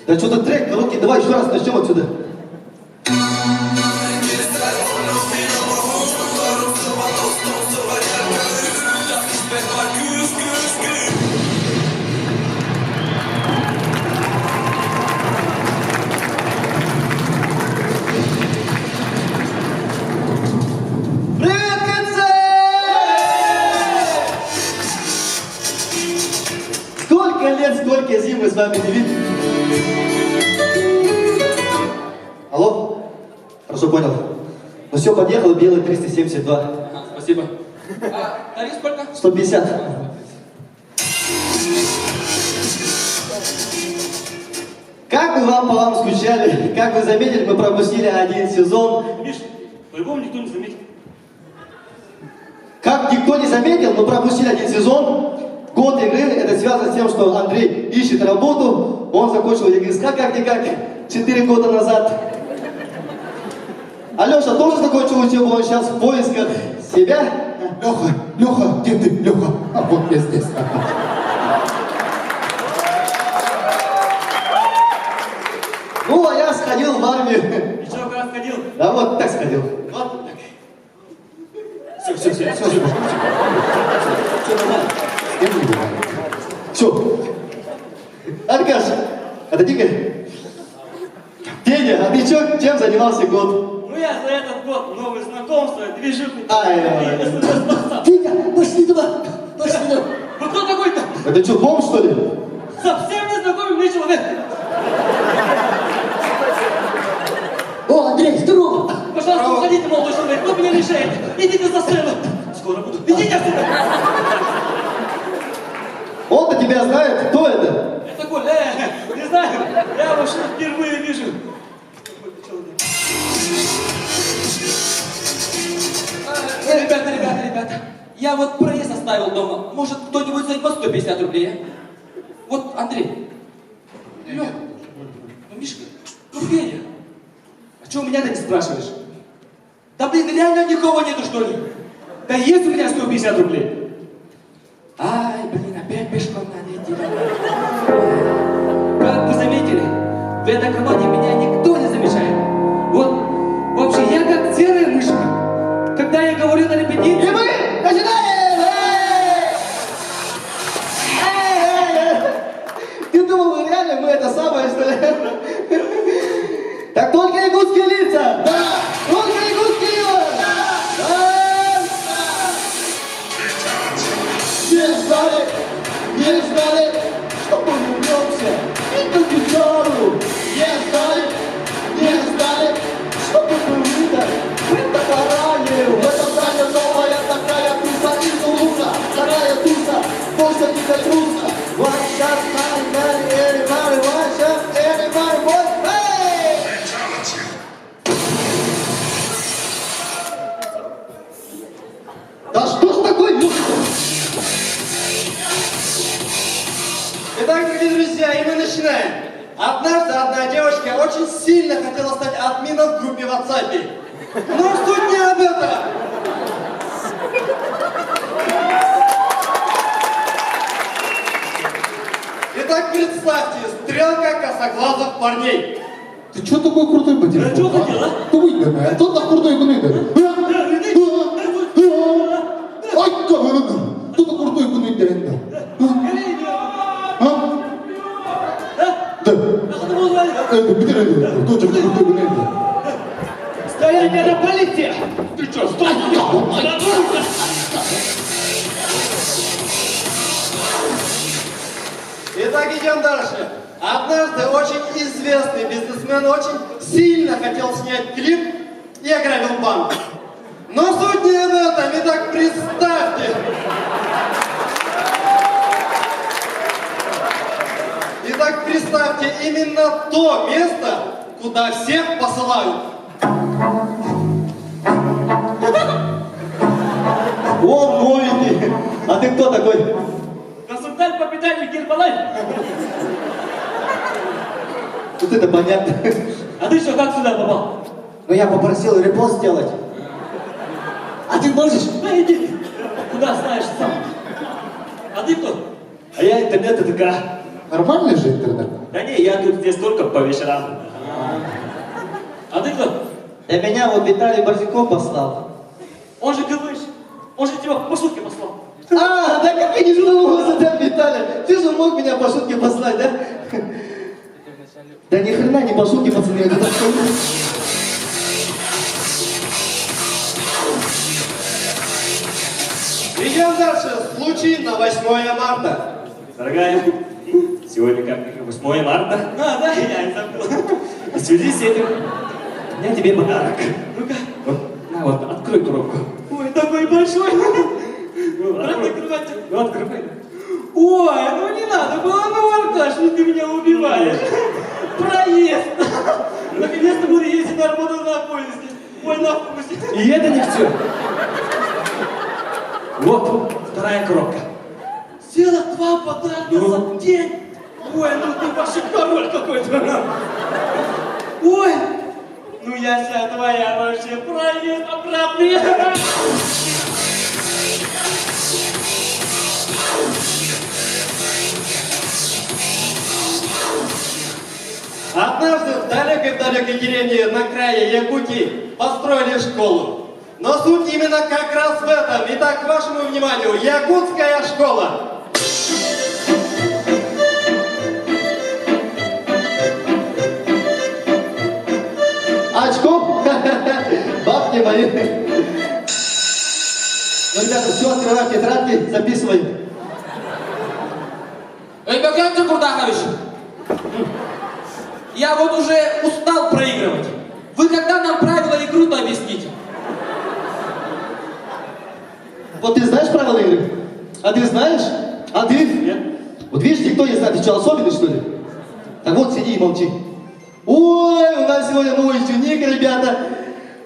Да что-то трек короткий, давай еще раз начнем отсюда. Сколько лет, сколько зим мы с вами не видим. Алло? Хорошо, понял. Ну все, подъехал, белый 372. Ага, спасибо. Тариф сколько? 150. Как бы вам по вам скучали, как вы заметили, мы пропустили один сезон. Миш, по-любому никто не заметил. Как никто не заметил, мы пропустили один сезон. Год игры, это связано с тем, что Андрей ищет работу. Он закончил ЕГСК как-никак 4 года назад. Алеша тоже закончил учебу, он сейчас в поисках себя. Леха, где ты, Леха? А вот я здесь. Ну, а я сходил в армию. И что, когда сходил? Да вот так сходил. Вот так. Все, нормально. Все. Аркаш, отойди-ка. Федя, а ты чё, чем занимался год? Ну я за этот год новые знакомства, движуху. Федя, пошли туда, пошли туда. Вы кто такой-то? Это что, бомж, что ли? Совсем незнакомый мне человек. О, Андрей, здорово! Пожалуйста, уходите, молодой человек, кто меня мешает? Идите за сцену. Скоро буду. Идите отсюда. Он-то тебя знает, кто это? Это Коля, не знаю, я его впервые вижу. Ребята, я вот проезд оставил дома. Может, кто-нибудь займет 150 рублей, а? Вот, Андрей. Лёх, ну, Мишка, ну, Федя. А чё у меня-то не спрашиваешь? Да, блин, реально никого нету, что ли? Да есть у меня 150 рублей. Ай, блин, опять пешком надо идти. Как вы заметили, в этой команде меня никто не замечает. Вот, вообще, я как серая мышка. Когда я говорю на репетиции... И мы начинаем! Ты думал, реально мы это самое, что ли? Так только якутские лица! Да! Только якутские лица! Да! Не ждали, что мы вернемся и на гитару. Не ждали, что мы были в этом баране. В этом баране новая такая туса из лука. Вторая туса, больше не дотруса. One shot, everybody, one shot, everybody, one, hey! Да что ж такое, музыка? Итак, дорогие друзья, и мы начинаем. Однажды одна девочка очень сильно хотела стать админом в группе в WhatsApp. Но суть не об этом. Итак, представьте, стрелка косоглазых парней. Ты что такой крутой по телефону? что хотел, а? Ты выйди, а тот на крутой гунида. Ай, кто то крутой гунида? Да. Это Петр, кто же крутой гунида? Стоять, это полиция! Ты что, стой! Итак, идем дальше. Однажды очень известный бизнесмен очень сильно хотел снять клип и ограбил банк. Но суть не в этом. Итак, представьте. Итак, представьте именно то место, куда всех посылают. О, новенький! А ты кто такой? Консультант по питанию Гербалайф. Вот это понятно. А ты что, как сюда попал? Но я попросил репост сделать. А ты можешь? Да иди. Куда знаешь сам? А ты кто? А я интернет ТК. Нормальный же интернет? Да не, я тут здесь только по вечерам. А ты кто? Да меня вот Виталий Борзяков послал. Он же ГВш. Он же тебя по шутке послал. А, да как я не знал, задать Виталий. Ты же мог меня по шутке послать, да? Да ни хрена не по шутке, пацаны, это так что... Идем дальше. Случай на 8 марта. Дорогая, сегодня как 8 марта. А, да? Я не забыл. В связи с этим у меня тебе подарок. Ну-ка. Вот, на вот, открой коробку. Ой, такой большой. Ну, Правда, открой. открывайте? Ну, открывай. Ой, ну не надо было, ну, Аркаш, ну ты меня убиваешь. Проезд. Наконец-то буду ездить на работу на поезде. Ой, на вкусе. И это не все. Вот, вторая коробка. Целых 2 подарка за день. Ой, ну ты вообще король какой-то. Ой, ну я вся твоя вообще проезд обратный. Однажды в далекой-далекой деревне на крае Якутии построили школу. Но суть именно как раз в этом. Итак, к вашему вниманию, якутская школа. Очко? Бабки мои. Ну, ребята, все, открываем тетрадки, записываем. Эй, Богдан Курдахович, я вот уже устал проигрывать. Вы когда нам правила игры-то объясните? Вот ты знаешь правила игры? А ты знаешь? А ты? Нет. Вот видишь, никто не знает, ты что, особенный, что ли? Так вот, сиди и молчи. Ой, у нас сегодня новый ученик, ребята.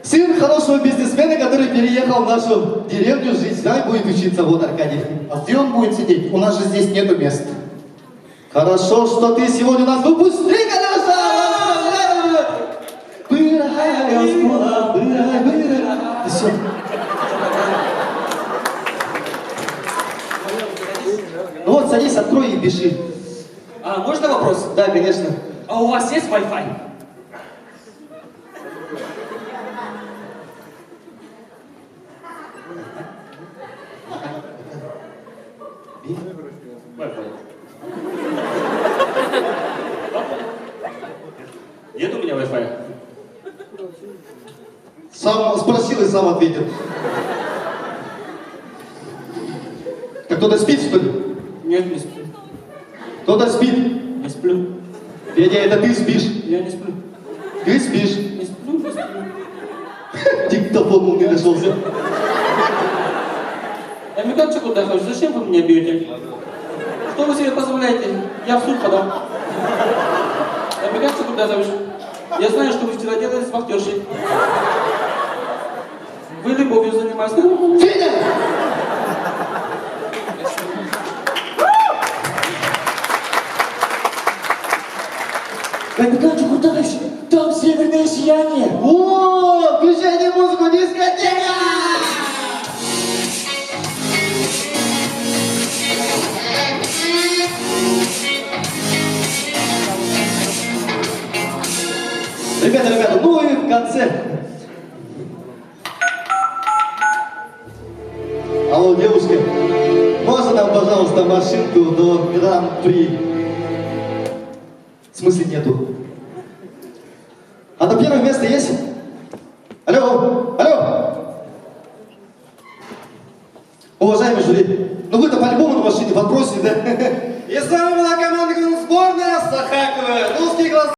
Сын хорошего бизнесмена, который переехал в нашу деревню жить. Да, и будет учиться, вот Аркадий. А где он будет сидеть? У нас же здесь нету мест. Хорошо, что ты сегодня у нас выпускник, конечно! Все. Ну вот, садись, открой и пиши. А можно вопрос? Да, конечно. А у вас есть Wi-Fi? Нет у меня Wi-Fi. Сам спросил и сам ответил. Так кто-то спит, что ли? Нет, не сплю. Кто-то спит. Не сплю. Федя, это ты спишь. Я не сплю. Ты спишь. Не сплю, не сплю. Диктофон умный нашелся. Амиган Курдахович, зачем вы меня бьете? Что вы себе позволяете? Я в суд подам. Амиган Курдахович, я знаю, что вы вчера делали с вахтершей. Вы любовью занимаетесь. Федя! Капитан Чукутович, там северное сияние. О, включайте музыку, дискотека! Ребята, ну и в конце. Алло, девушка, можно нам, пожалуйста, машинку до Гран-при? В смысле нету? А до первого места есть? Алло, алло! Уважаемый жюри, ну вы-то по-любому на машине подбросили, да? И с вами была команда